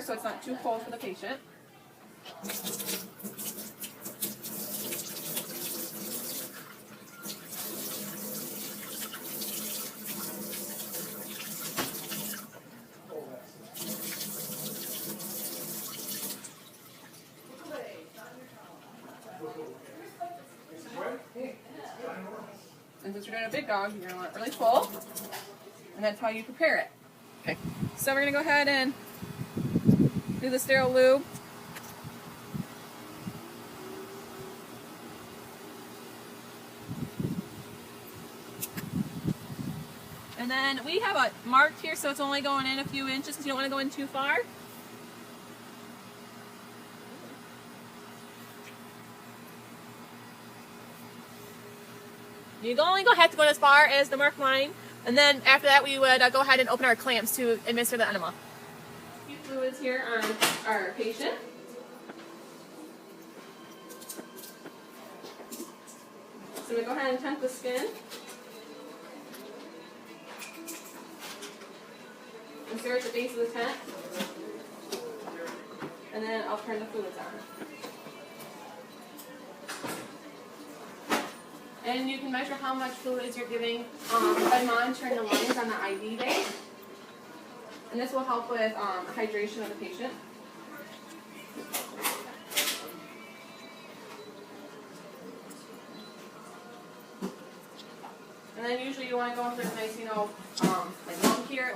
so it's not too cold for the patient. And since you're doing a big dog, you're going to want it really full. And that's how you prepare it. Okay. So we're going to go ahead and do the sterile lube. And then we have a marked here, so it's only going in a few inches because you don't want to go in too far. You only have to go as far as the marked line, and then after that we would go ahead and open our clamps to administer the enema. A few fluids here on our patient. So I'm going to go ahead and tent the skin. And start at the base of the tent. And then I'll turn the fluids on. And you can measure how much fluids you're giving by monitoring the lines on the IV bag. And this will help with hydration of the patient. And then usually you want to go into this nice, like lump here.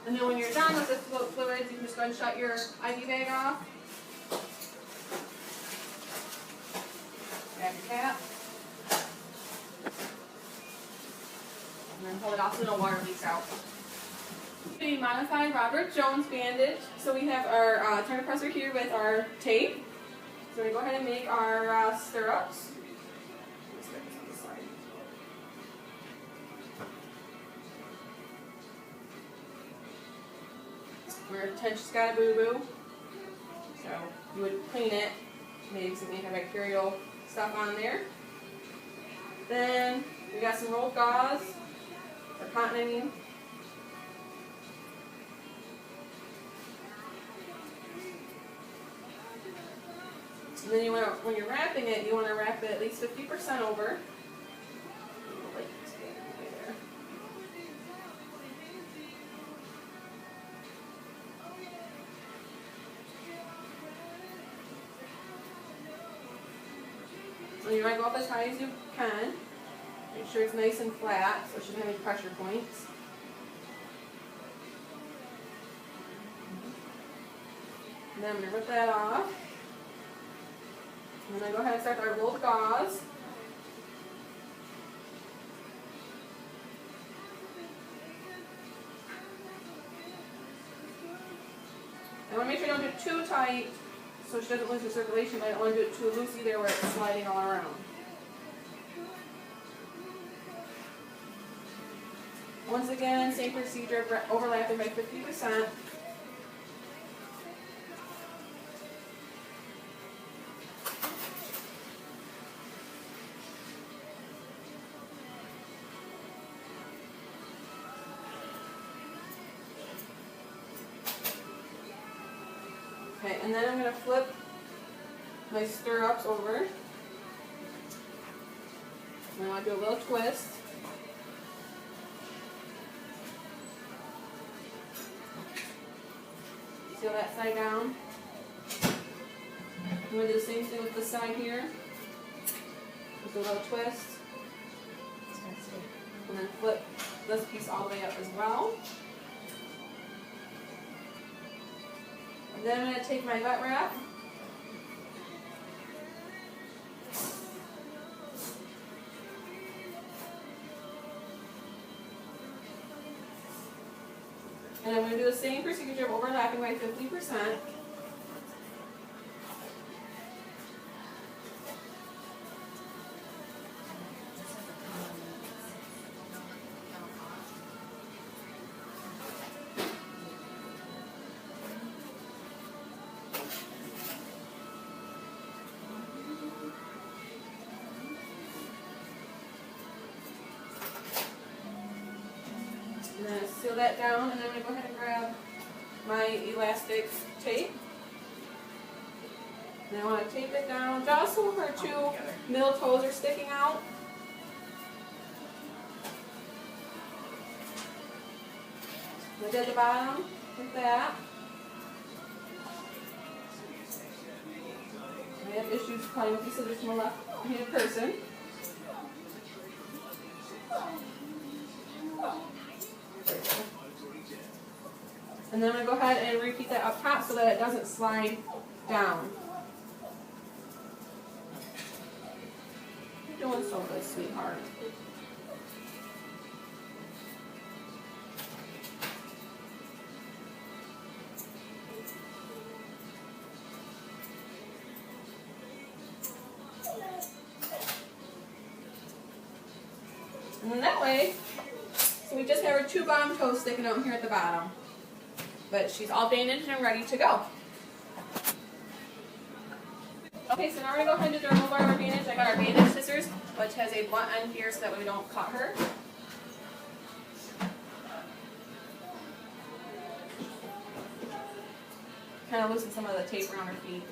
And then when you're done with the fluids, you can just go ahead and shut your IV bag off. Grab your cap. And then pull it off so no water leaks out. We modified Robert Jones bandage. So we have our turn presser here with our tape. So we go ahead and make our stirrups. Where the tent just got a boo-boo. So you would clean it, maybe some antibacterial stuff on there. Then we got some rolled gauze, or cotton I mean. And then you want to, when you're wrapping it, you want to wrap it at least 50% over. So you want to go up as high as you can. Make sure it's nice and flat so it shouldn't have any pressure points. And then I'm going to rip that off. And then go ahead and start our rolled gauze. I want to make sure you don't do it too tight so she doesn't lose her circulation, but I don't want to do it too loose either where it's sliding all around. Once again, same procedure, overlapping by 50%. Okay, and then I'm going to flip my stirrups over. And I want to do a little twist. Seal that side down. I'm going to do the same thing with this side here. Just a little twist. And then flip this piece all the way up as well. And then I'm going to take my vet wrap. And I'm going to do the same procedure of overlapping by 50%. And then seal that down, and then I'm going to go ahead and grab my elastic tape. And I want to tape it down just so her two middle toes are sticking out. Look at the bottom like that. I have issues cutting with these scissors from a left-handed person. And then I'm going to go ahead and repeat that up top so that it doesn't slide down. You're doing so good, sweetheart. And then that way, so we just have our two bottom toes sticking out here at the bottom. But she's all bandaged and ready to go. Okay, so now we're going to go ahead and remove our bandage. I got our bandage scissors, which has a blunt end here so that way we don't cut her. Kind of loosen some of the tape around her feet.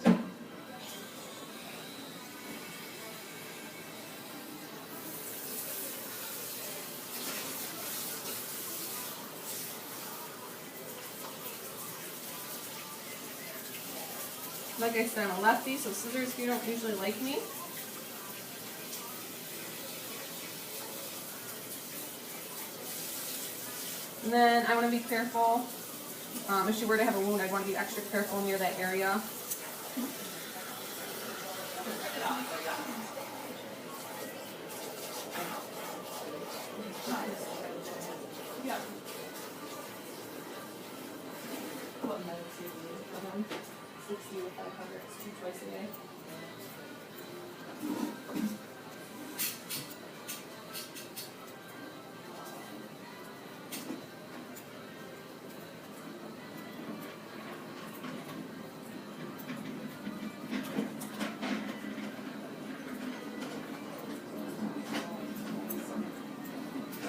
Like I said, I'm a lefty, so scissors here don't usually like me. And then I want to be careful. If she were to have a wound, I'd want to be extra careful near that area. Yeah. 60 or 500, it's 2 twice a day.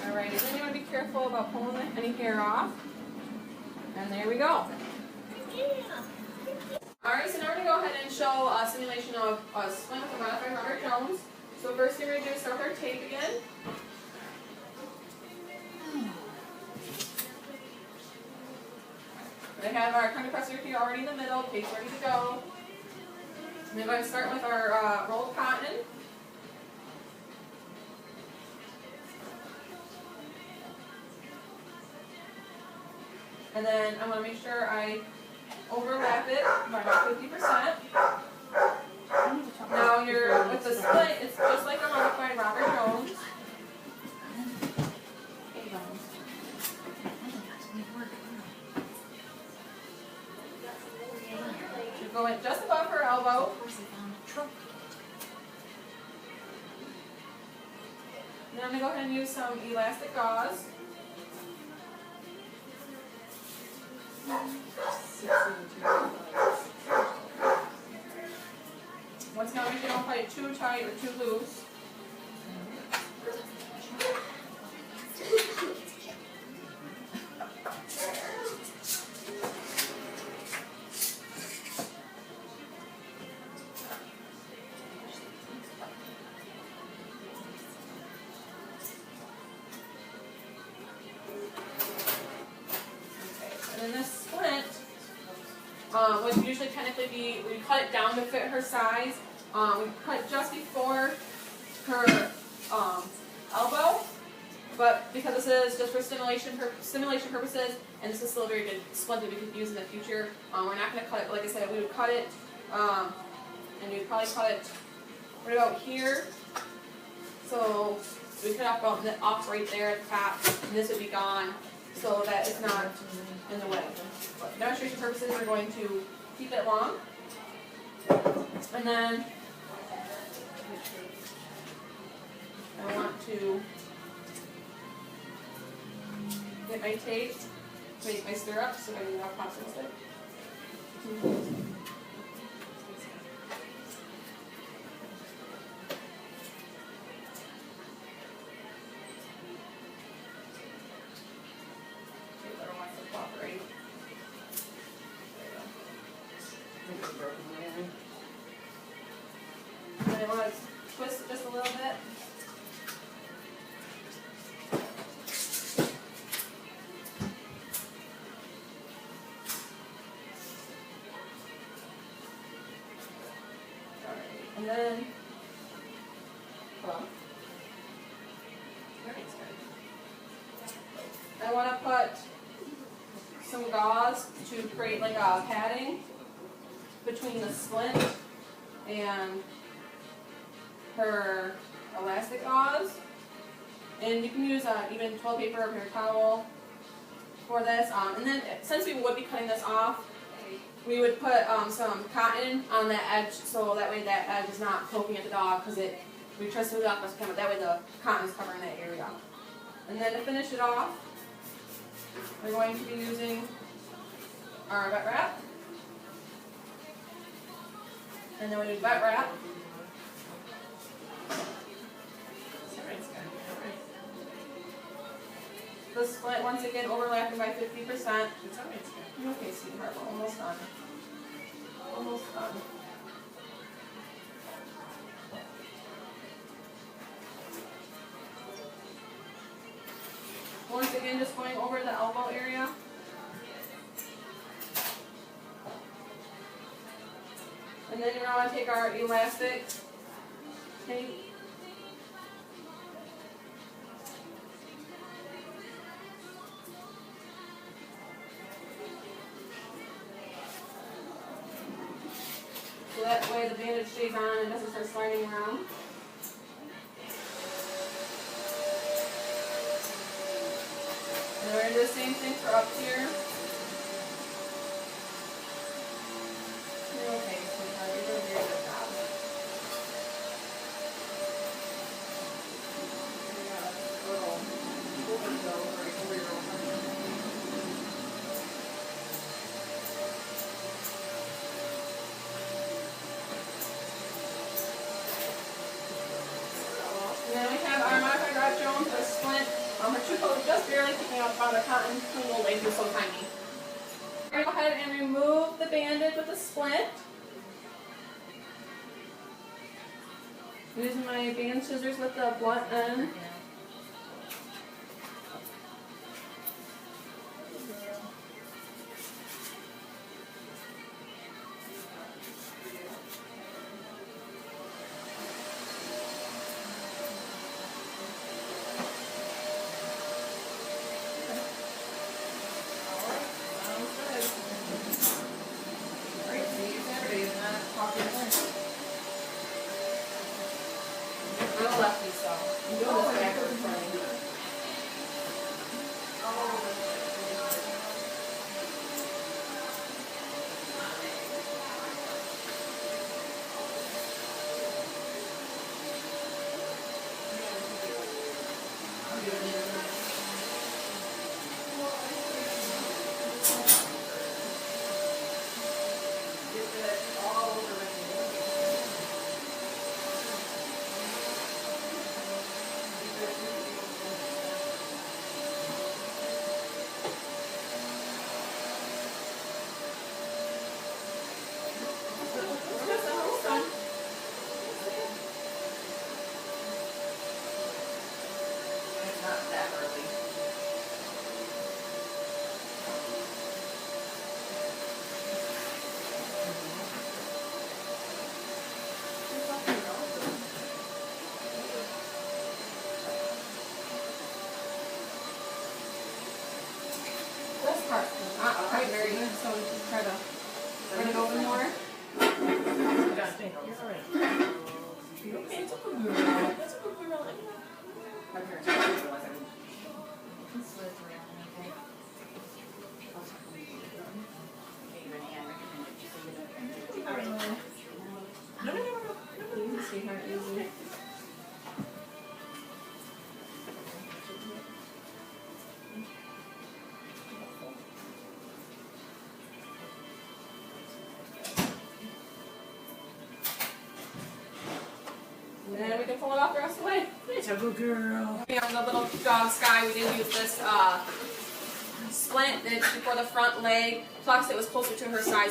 Alright, and then you want to be careful about pulling any hair off. And there we go. Alright, so now we're going to go ahead and show a simulation of a swim with a modified Robert Jones. So first thing we're going to do is start with our tape again. We have our compressor here already in the middle, tape's ready to go. And then we're going to start with our rolled cotton. And then I want to make sure I overlap it by about 50%. Now you're with the split, it's just like a modified Robert Jones. You go in just above her elbow. Then I'm going to go ahead and use some elastic gauze. Once now, make sure you don't fight it too tight or too loose. And then this splint would usually technically be, we cut it down to fit her size. We cut just before her elbow, but because this is just for stimulation purposes, and this is still a very good splint that we could use in the future, we're not going to cut it, but like I said, we would cut it, and you'd probably cut it right about here. So we cut off right there at the top, and this would be gone, so that it's not in the way. But for demonstration purposes, we're going to keep it long. And then I want to get my tape, make my stirrups so I can have pop stick. And then I want to twist it just a little bit. And then, I want to put some gauze to create like a padding between the splint and her elastic gauze. And you can use even toilet paper or paper towel for this. And then since we would be cutting this off, we would put some cotton on that edge, so that way that edge is not poking at the dog, because we trust it off, that way the cotton is covering that area. And then to finish it off, we're going to be using our wet wrap. And then we do wet wrap. The splint once again overlapping by 50%. Okay, sweetheart, we're almost done. Almost done. Once again, just going over the elbow area. And then you're going to take our elastic tape. So that way the bandage stays on and doesn't start sliding around. And we're going to do the same thing for up here. You're okay, sweetheart. You're doing a very good job. And then we have our modified Rod Jones with a splint. Her true coat is just barely picking up on the cotton tool. They do so tiny. We're going to go ahead and remove the bandage with the splint. Using my band scissors with the blunt end. I'm a lefty, so I'm doing this backwards for me. Quite very good, so we just try to bring it over more. It's a good girl. It's a good girl. No. Easy, sweetheart, easy. And then we can pull it off the rest of the way. It's a good girl. On the little dog Sky, we did use this splint for the front leg, plus it was closer to her size.